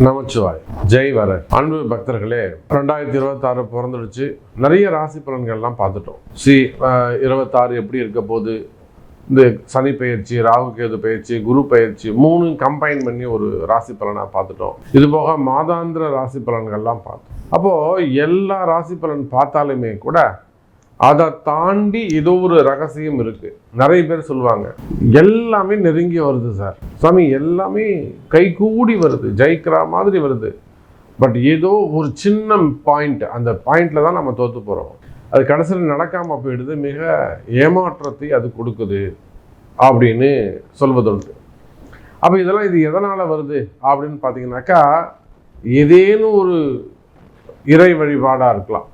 நமச்சிவாய். ஜெய் வர அன்பு பக்தர்களே, 2026 பிறந்துடுச்சு. நிறைய ராசி பலன்கள்லாம் பார்த்துட்டோம். 26 எப்படி இருக்க போது, இந்த சனி பயிற்சி, ராகு கேது பயிற்சி, குரு பயிற்சி 3 கம்பைன் பண்ணி ஒரு ராசி பலனாக பார்த்துட்டோம். இது போக மாதாந்திர ராசி பலன்கள்லாம் பார்த்தோம். அப்போது எல்லா ராசி பலன் பார்த்தாலுமே கூட அதை தாண்டி ஏதோ ஒரு ரகசியம் இருக்குது. நிறைய பேர் சொல்லுவாங்க, எல்லாமே நெருங்கி வருது சார் சாமி, எல்லாமே கைகூடி வருது, ஜெயிக்கிற மாதிரி வருது. பட் ஏதோ ஒரு சின்ன பாயிண்ட், அந்த பாயிண்டில் தான் நம்ம தோற்று போகிறோம். அது கடைசியில் நடக்காமல் போயிடுது, மிக ஏமாற்றத்தை அது கொடுக்குது அப்படின்னு சொல்வதுண்டு. அப்போ இதெல்லாம் இது எதனால் வருது அப்படின்னு பார்த்தீங்கன்னாக்கா, ஏதேனும் ஒரு இறை வழிபாடாக இருக்கலாம்.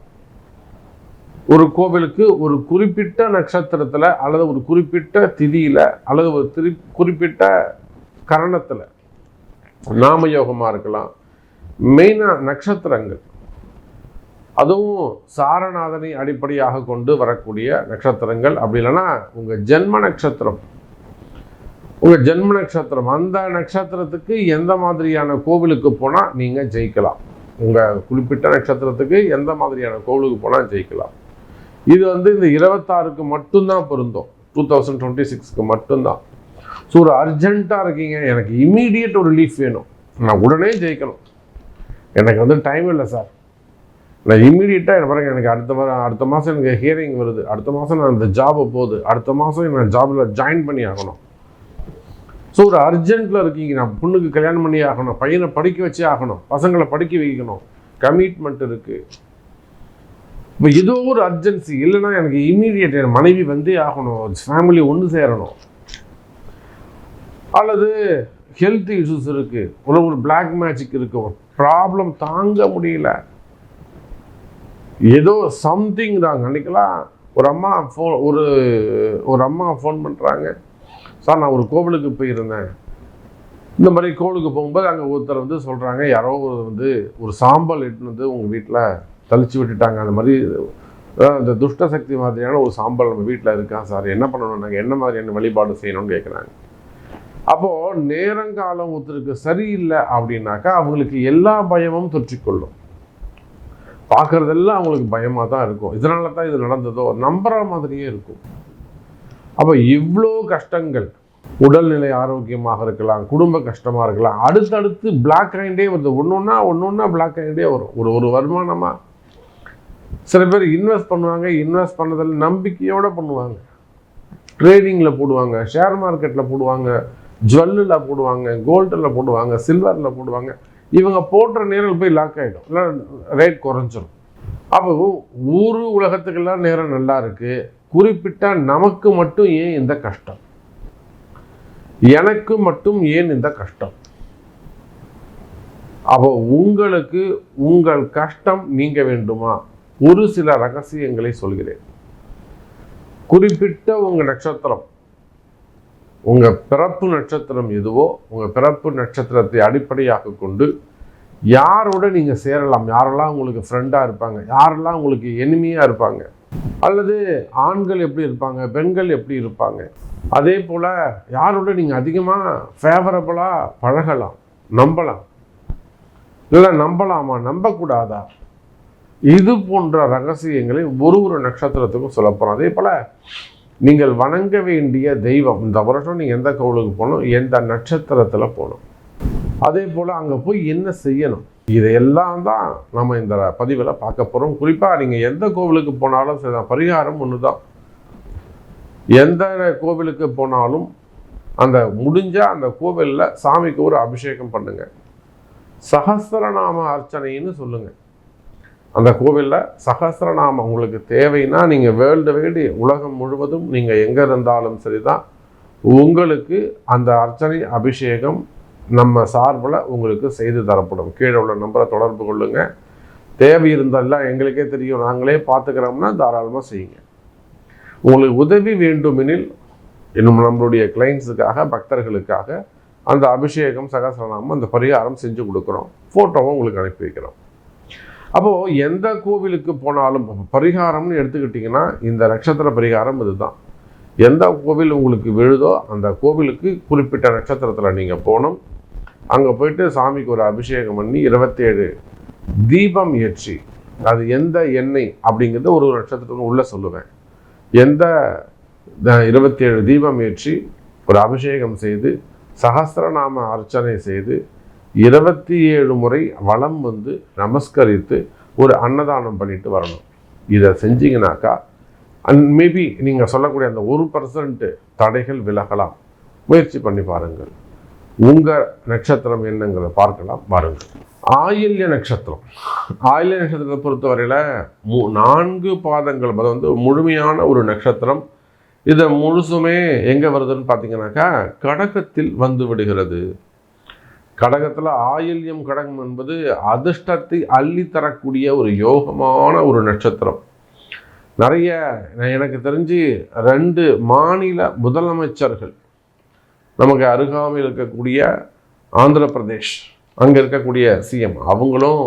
ஒரு கோவிலுக்கு ஒரு குறிப்பிட்ட நட்சத்திரத்தில் அல்லது ஒரு குறிப்பிட்ட திதியில் அல்லது ஒரு குறிப்பிட்ட கரணத்தில் நாமயோகமாக இருக்கலாம். மெயினாக நட்சத்திரங்கள், அதுவும் சாரநாதனை அடிப்படையாக கொண்டு வரக்கூடிய நட்சத்திரங்கள். அப்படி இல்லைன்னா உங்கள் ஜென்ம நட்சத்திரம், அந்த நட்சத்திரத்துக்கு எந்த மாதிரியான கோவிலுக்கு போனால் நீங்கள் ஜெயிக்கலாம். உங்கள் குறிப்பிட்ட நட்சத்திரத்துக்கு எந்த மாதிரியான கோவிலுக்கு போனால் ஜெயிக்கலாம். இது இந்த 26க்கு மட்டும்தான் பொருந்தும், 2026க்கு மட்டும்தான். ஸோ ஒரு அர்ஜென்ட்டாக இருக்கீங்க, எனக்கு இம்மீடியட் ஒரு ரிலீஃப் வேணும், நான் உடனே ஜெயிக்கணும், எனக்கு டைம் இல்லை சார், நான் இம்மீடியட்டாக எனக்கு அடுத்த மாதம் எனக்கு ஹியரிங் வருது, அடுத்த மாதம் நான் இந்த ஜாபை போகுது, அடுத்த மாதம் நான் ஜாபில் ஜாயின் பண்ணி ஆகணும். ஸோ ஒரு அர்ஜென்ட்டில் இருக்கீங்க, நான் பொண்ணுக்கு கல்யாணம் பண்ணி ஆகணும், பையனை படிக்க வச்சே ஆகணும், பசங்களை படிக்க வைக்கணும், கமிட்மெண்ட் இருக்குது. இப்போ ஏதோ ஒரு அர்ஜென்சி, இல்லைன்னா எனக்கு இம்மீடியட் என் மனைவி வந்தே ஆகணும், ஃபேமிலி ஒன்று சேரணும், அல்லது ஹெல்த் இஷ்யூஸ் இருக்குது, ஒரு பிளாக் மேஜிக் இருக்குது, ப்ராப்ளம் தாங்க முடியல, ஏதோ சம்திங் தாங்க. அன்றைக்கெல்லாம் ஒரு அம்மா ஃபோன் பண்ணுறாங்க, சார் நான் ஒரு கோவிலுக்கு போயிருந்தேன், இந்த மாதிரி கோவிலுக்கு போகும்போது அங்கே ஒருத்தர் சொல்கிறாங்க, யாரோ ஒரு சாம்பல் எட்டுன்னு உங்கள் வீட்டில் தளிச்சு விட்டுட்டாங்க, அந்த மாதிரி அந்த துஷ்ட சக்தி மாதிரியான ஒரு சாம்பல் நம்ம வீட்டில் இருக்கான் சார், என்ன பண்ணணும், நாங்கள் என்ன மாதிரியான வழிபாடு செய்யணும்னு கேட்குறாங்க. அப்போது நேரங்காலம் ஒருத்தருக்கு சரியில்லை அப்படின்னாக்கா அவங்களுக்கு எல்லா பயமும் தொற்றிக்கொள்ளும், பார்க்குறதெல்லாம் அவங்களுக்கு பயமாக தான் இருக்கும். இதனால தான் இது நடந்ததோ நம்புகிற மாதிரியே இருக்கும். அப்போ இவ்வளோ கஷ்டங்கள், உடல்நிலை ஆரோக்கியமாக இருக்கலாம், குடும்ப கஷ்டமாக இருக்கலாம், அடுத்தடுத்து பிளாக் ஆகிட்டே வருது, ஒன்று பிளாக் ஆகிட்டே வரும். ஒரு வருமானமாக சில பேர் இன்வெஸ்ட் பண்ணுவாங்க, இன்வெஸ்ட் பண்ணதில் நம்பிக்கையோடு பண்ணுவாங்க, ட்ரேடிங்கில் போடுவாங்க, ஷேர் மார்க்கெட்டில் போடுவாங்க, ஜுவல்லில் போடுவாங்க, கோல்டில் போடுவாங்க, சில்வரில் போடுவாங்க. இவங்க போடுற நேரம் போய் லாக் ஆகிடும், இல்லை ரேட் குறைஞ்சிரும். அப்போ உலகத்துக்கெல்லாம் நேரம் நல்லா இருக்குது, குறிப்பிட்ட நமக்கு மட்டும் ஏன் இந்த கஷ்டம், எனக்கு மட்டும் ஏன் இந்த கஷ்டம்? அப்போ உங்களுக்கு உங்கள் கஷ்டம் நீங்க வேண்டுமா? ஒரு சில ரகசியங்களை சொல்கிறேன். குறிப்பிட்ட உங்க நட்சத்திரம், உங்க பிறப்பு நட்சத்திரம் எதுவோ, உங்க பிறப்பு நட்சத்திரத்தை அடிப்படையாக கொண்டு யாரோட நீங்க சேரலாம், யாரெல்லாம் உங்களுக்கு ஃப்ரெண்டா இருப்பாங்க, யாரெல்லாம் உங்களுக்கு எனிமியா இருப்பாங்க, அல்லது ஆண்கள் எப்படி இருப்பாங்க, பெண்கள் எப்படி இருப்பாங்க, அதே போல் யாரோட நீங்கள் அதிகமாக ஃபேவரபுளாக பழகலாம், நம்பலாம், இல்லை நம்பலாமா நம்பக்கூடாதா, இது போன்ற ரகசியங்களை ஒரு நட்சத்திரத்துக்கும் சொல்ல போகிறோம். அதே போல் நீங்கள் வணங்க வேண்டிய தெய்வம், இந்த வருஷம் நீங்கள் எந்த கோவிலுக்கு போகணும், எந்த நட்சத்திரத்தில் போகணும், அதே போல் அங்கே போய் என்ன செய்யணும், இதையெல்லாம் தான் நம்ம இந்த பதிவில் பார்க்க போகிறோம். குறிப்பாக நீங்கள் எந்த கோவிலுக்கு போனாலும் சரி, பரிகாரம் ஒன்று தான். எந்த கோவிலுக்கு போனாலும் அந்த முடிஞ்சால் அந்த கோவிலில் சாமிக்கு ஒரு அபிஷேகம் பண்ணுங்க, சகஸ்ரநாம அர்ச்சனைன்னு சொல்லுங்கள். அந்த கோவிலில் சகஸ்ரநாமம் உங்களுக்கு தேவைன்னா நீங்கள் வேர்ல்டு வைடு உலகம் முழுவதும் நீங்கள் எங்கே இருந்தாலும் சரி தான், உங்களுக்கு அந்த அர்ச்சனை அபிஷேகம் நம்ம சார்பில் உங்களுக்கு செய்து தரப்படும். கீழே உள்ள நம்பரை தொடர்பு கொள்ளுங்க. தேவை இருந்தாலும் எங்களுக்கே தெரியும், நாங்களே பார்த்துக்கிறோம்னா தாராளமாக செய்யுங்க. உங்களுக்கு உதவி வேண்டுமெனில் இன்னும் நம்மளுடைய கிளைண்ட்ஸுக்காக, பக்தர்களுக்காக அந்த அபிஷேகம், சகஸ்ரநாமம், அந்த பரிகாரம் செஞ்சு கொடுக்குறோம், ஃபோட்டோவும் உங்களுக்கு அனுப்பி வைக்கிறோம். அப்போது எந்த கோவிலுக்கு போனாலும் பரிகாரம்னு எடுத்துக்கிட்டிங்கன்னா இந்த நட்சத்திர பரிகாரம் இதுதான். எந்த கோவில் உங்களுக்கு விழுதோ அந்த கோவிலுக்கு குறிப்பிட்ட நட்சத்திரத்தில் நீங்கள் போகணும். அங்கே போயிட்டு சாமிக்கு ஒரு அபிஷேகம் பண்ணி 27 தீபம் ஏற்றி, அது எந்த எண்ணெய் அப்படிங்கிறது ஒரு நட்சத்திரத்துக்கு உள்ளே சொல்லுவேன், எந்த 27 தீபம் ஏற்றி ஒரு அபிஷேகம் செய்து சகஸ்ரநாம அர்ச்சனை செய்து 27 முறை வலம் வந்து நமஸ்கரித்து ஒரு அன்னதானம் பண்ணிட்டு வரணும். இதை செஞ்சீங்கன்னாக்கா மேபி நீங்கள் சொல்லக்கூடிய அந்த 1% தடைகள் விலகலாம். முயற்சி பண்ணி பாருங்கள். உங்கள் நட்சத்திரம் என்னங்கிறத பார்க்கலாம் பாருங்கள். ஆயில்ய நட்சத்திரம். ஆயில்ய நட்சத்திரத்தை பொறுத்தவரையில் 4 பாதங்கள் வந்து முழுமையான ஒரு நட்சத்திரம். இதை முழுசுமே எங்கே வருதுன்னு பார்த்தீங்கன்னாக்கா கடகத்தில் வந்து விடுகிறது. கடகத்தில் ஆயில்யம் கடகம் என்பது அதிர்ஷ்டத்தை அள்ளி தரக்கூடிய ஒரு யோகமான ஒரு நட்சத்திரம். நிறைய எனக்கு தெரிஞ்சு 2 மாநில முதலமைச்சர்கள் நமக்கு அருகாமையில் இருக்கக்கூடிய ஆந்திர பிரதேஷ், அங்கே இருக்கக்கூடிய சிஎம், அவங்களும்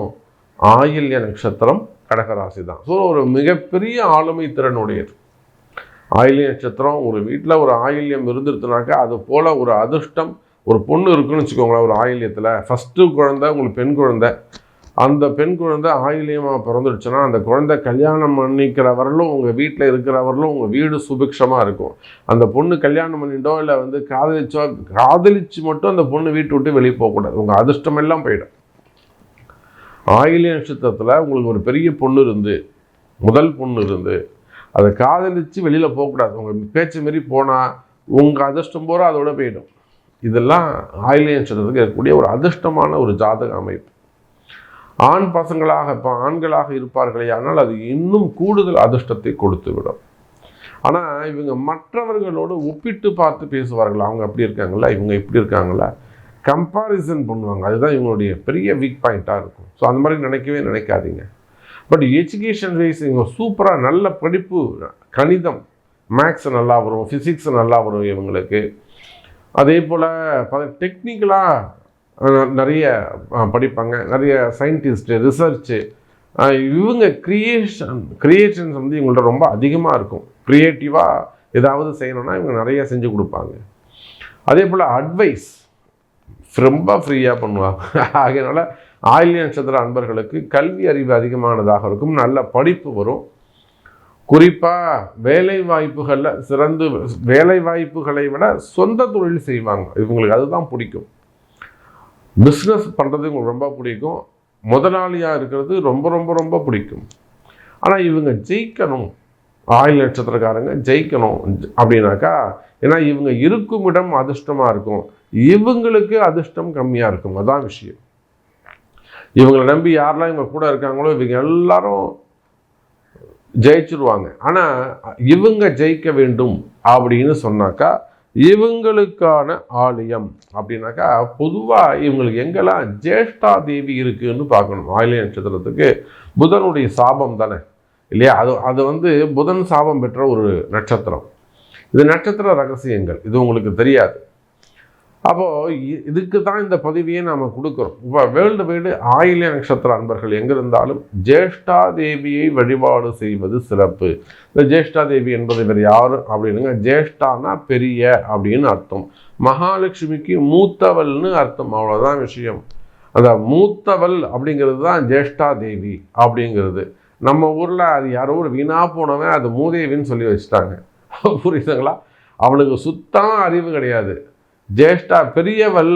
ஆயில்ய நட்சத்திரம் கடகராசி தான். ஸோ ஒரு மிகப்பெரிய ஆளுமை திறனுடையது ஆயில்ய நட்சத்திரம். ஒரு வீட்டில் ஒரு ஆயில்யம் இருந்துருச்சுனாக்கா அது போல் ஒரு அதிர்ஷ்டம் ஒரு பொண்ணு இருக்குன்னு வச்சுக்கோங்களேன். ஒரு ஆயில்யத்தில் ஃபஸ்ட்டு குழந்தை உங்களுக்கு பெண் குழந்தை, அந்த பெண் குழந்தை ஆயில்யமாக பிறந்துடுச்சுன்னா அந்த குழந்தை கல்யாணம் பண்ணிக்கிறவர்களும் உங்கள் வீட்டில் இருக்கிறவர்களும் உங்கள் வீடு சுபிக்ஷமாக இருக்கும். அந்த பொண்ணு கல்யாணம் பண்ணிட்டோ இல்லை வந்து காதலிச்சு மட்டும் அந்த பொண்ணு வீட்டை விட்டு வெளியே போகக்கூடாது. உங்கள் அதிர்ஷ்டம் எல்லாம் போயிடும். ஆயில்ய நட்சத்திரத்தில் உங்களுக்கு ஒரு பெரிய பொண்ணு இருந்து, முதல் பொண்ணு இருந்து, அதை காதலித்து வெளியில் போகக்கூடாது. உங்கள் பேச்சு மாரி போனால் உங்கள் அதிர்ஷ்டம் போகிற அதோட போயிடும். இதெல்லாம் ஆயில்ய நட்சத்திரத்துக்கு இருக்கக்கூடிய ஒரு அதிர்ஷ்டமான ஒரு ஜாதக அமைப்பு. ஆண் பசங்களாக இப்போ ஆண்களாக இருப்பார்களே, ஆனால் அது இன்னும் கூடுதல் அதிர்ஷ்டத்தை கொடுத்து விடும். ஆனால் இவங்க மற்றவர்களோடு ஒப்பிட்டு பார்த்து பேசுவார்கள். அவங்க அப்படி இருக்காங்களா, இவங்க இப்படி இருக்காங்களா, கம்பாரிசன் பண்ணுவாங்க. அதுதான் இவங்களுடைய பெரிய வீக் பாயிண்ட்டாக இருக்கும். ஸோ அந்த மாதிரி நினைக்காதீங்க. பட் எஜுகேஷன் வைஸ் இவங்க சூப்பராக நல்ல படிப்பு, கணிதம், மேக்ஸ் நல்லா வரும், ஃபிசிக்ஸ் நல்லா வரும் இவங்களுக்கு. அதே போல் டெக்னிக்கலாக நிறைய படிப்பாங்க. நிறைய சயின்டிஸ்ட்டு, ரிசர்ச்சு, இவங்க கிரியேஷன்ஸ் வந்து இவங்கள்ட்ட ரொம்ப அதிகமாக இருக்கும். க்ரியேட்டிவாக ஏதாவது செய்யணும்னா இவங்க நிறைய செஞ்சு கொடுப்பாங்க. அதே போல் அட்வைஸ் ரொம்ப ஃப்ரீயாக பண்ணுவாங்க. ஆகையினால ஆயில்ய நட்சத்திர அன்பர்களுக்கு கல்வி அறிவு அதிகமானதாக இருக்கும். நல்ல படிப்பு வரும். குறிப்பாக வேலை வாய்ப்புகளில் சிறந்து, வேலை வாய்ப்புகளை விட சொந்த தொழில் செய்வாங்க. இவங்களுக்கு அதுதான் பிடிக்கும். பிஸ்னஸ் பண்ணுறது இவங்களுக்கு ரொம்ப பிடிக்கும். முதலாளியாக இருக்கிறது ரொம்ப ரொம்ப ரொம்ப பிடிக்கும். ஆனால் இவங்க ஜெயிக்கணும், ஆயில்ய நட்சத்திரக்காரங்க ஜெயிக்கணும் அப்படின்னாக்கா, ஏன்னா இவங்க இருக்கும் இடம் அதிர்ஷ்டமாக இருக்கும், இவங்களுக்கு அதிர்ஷ்டம் கம்மியாக இருக்கும். அதான் விஷயம். இவங்களை நம்பி யாரெல்லாம் இவங்க கூட இருக்காங்களோ இவங்க எல்லாரும் ஜெயிச்சிருவாங்க. ஆனால் இவங்க ஜெயிக்க வேண்டும் அப்படின்னு சொன்னாக்கா இவங்களுக்கான ஆலயம் அப்படின்னாக்கா பொதுவாக இவங்களுக்கு எங்கெல்லாம் ஜேஷ்டா தேவி இருக்குன்னு பார்க்கணும். ஆயில்ய நட்சத்திரத்துக்கு புதனுடைய சாபம் தானே இல்லையா? அது வந்து புதன் சாபம் பெற்ற ஒரு நட்சத்திரம். இது நட்சத்திர ரகசியங்கள், இது உங்களுக்கு தெரியாது. அப்போது இதுக்கு தான் இந்த பதிவையே நாம் கொடுக்குறோம். இப்போ வேர்ல்டு வைடு ஆயில்ய நட்சத்திர அன்பர்கள் எங்கே இருந்தாலும் ஜேஷ்டா தேவியை வழிபாடு செய்வது சிறப்பு. இந்த ஜேஷ்டா தேவி என்பது வேறு யாரும் அப்படின்னுங்க, ஜேஷ்டானா பெரிய அப்படின்னு அர்த்தம், மகாலட்சுமிக்கு மூத்தவள்னு அர்த்தம். அவ்வளோதான் விஷயம். அந்த மூத்தவள் அப்படிங்கிறது தான் ஜேஷ்டா தேவி அப்படிங்கிறது. நம்ம ஊரில் அது யாரோ ஒரு வீணா போனவன் அது மூதேவின்னு சொல்லி வச்சுட்டாங்க. புரியுதுங்களா? அவனுக்கு சுத்தமாக அறிவு கிடையாது. ஜேஷ்டா பெரியவள்,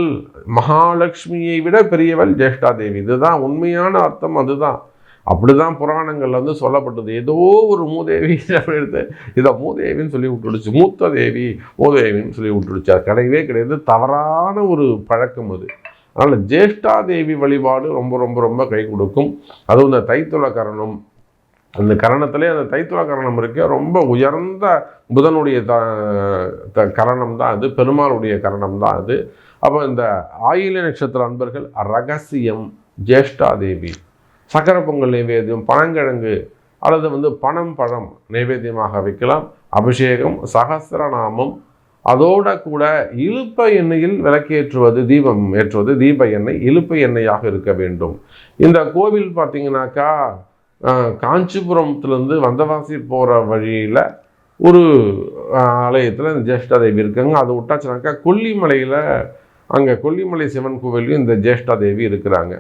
மகாலட்சுமியை விட பெரியவள் ஜேஷ்டா தேவி. இதுதான் உண்மையான அர்த்தம். அதுதான் அப்படிதான் புராணங்கள் வந்து சொல்லப்பட்டது. ஏதோ ஒரு மூதேவி எடுத்து இதை மூதேவின்னு சொல்லி விட்டுடுச்சு, மூத்த தேவி மூதேவின்னு சொல்லி விட்டுடுச்சு. அது கிடையவே கிடையாது, தவறான ஒரு பழக்கம் அது. அதனால் ஜேஷ்டா தேவி வழிபாடு ரொம்ப ரொம்ப ரொம்ப கை கொடுக்கும். அதுவும் இந்த தைத்துள கரணம், அந்த கரணத்திலே அந்த தைத்துள கரணம் இருக்க ரொம்ப உயர்ந்த புதனுடைய கரணம் தான் அது, பெருமாளுடைய கரணம் தான் அது. அப்போ இந்த ஆயில்ய நட்சத்திர அன்பர்கள் ரகசியம் ஜேஷ்டா தேவி, சக்கரை பொங்கல் நைவேத்தியம், பனங்கிழங்கு அல்லது வந்து பழம் நைவேத்தியமாக வைக்கலாம். அபிஷேகம், சகஸ்ரநாமம், அதோட கூட இழுப்ப எண்ணெயில் விளக்கேற்றுவது, தீபம் ஏற்றுவது, தீப எண்ணெய் இழுப்ப எண்ணெயாக இருக்க வேண்டும். இந்த கோவில் பார்த்தீங்கன்னாக்கா காஞ்சிபுரத்துலேருந்து வந்தவாசி போகிற வழியில் ஒரு ஆலயத்தில் இந்த ஜேஷ்டா தேவி இருக்காங்க. அதை விட்டாச்சுனாக்கா கொல்லிமலையில் அங்கே கொல்லிமலை சிவன் கோவிலையும் இந்த ஜேஷ்டா தேவி இருக்கிறாங்க.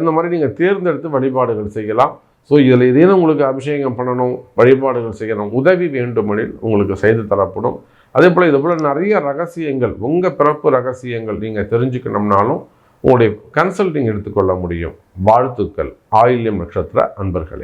இந்த மாதிரி நீங்கள் தேர்ந்தெடுத்து வழிபாடுகள் செய்யலாம். ஸோ இதில் ஏதேனும் உங்களுக்கு அபிஷேகம் பண்ணணும், வழிபாடுகள் செய்யணும், உதவி வேண்டுமெனில் உங்களுக்கு செய்து தரப்படும். அதே போல் இது போல் நிறைய ரகசியங்கள், உங்கள் பிறப்பு ரகசியங்கள் நீங்கள் தெரிஞ்சுக்கணும்னாலும் உங்களுடைய கன்சல்டிங் எடுத்துக்கொள்ள முடியும். வாழ்த்துக்கள் ஆயில்யம் நட்சத்திர அன்பர்களே.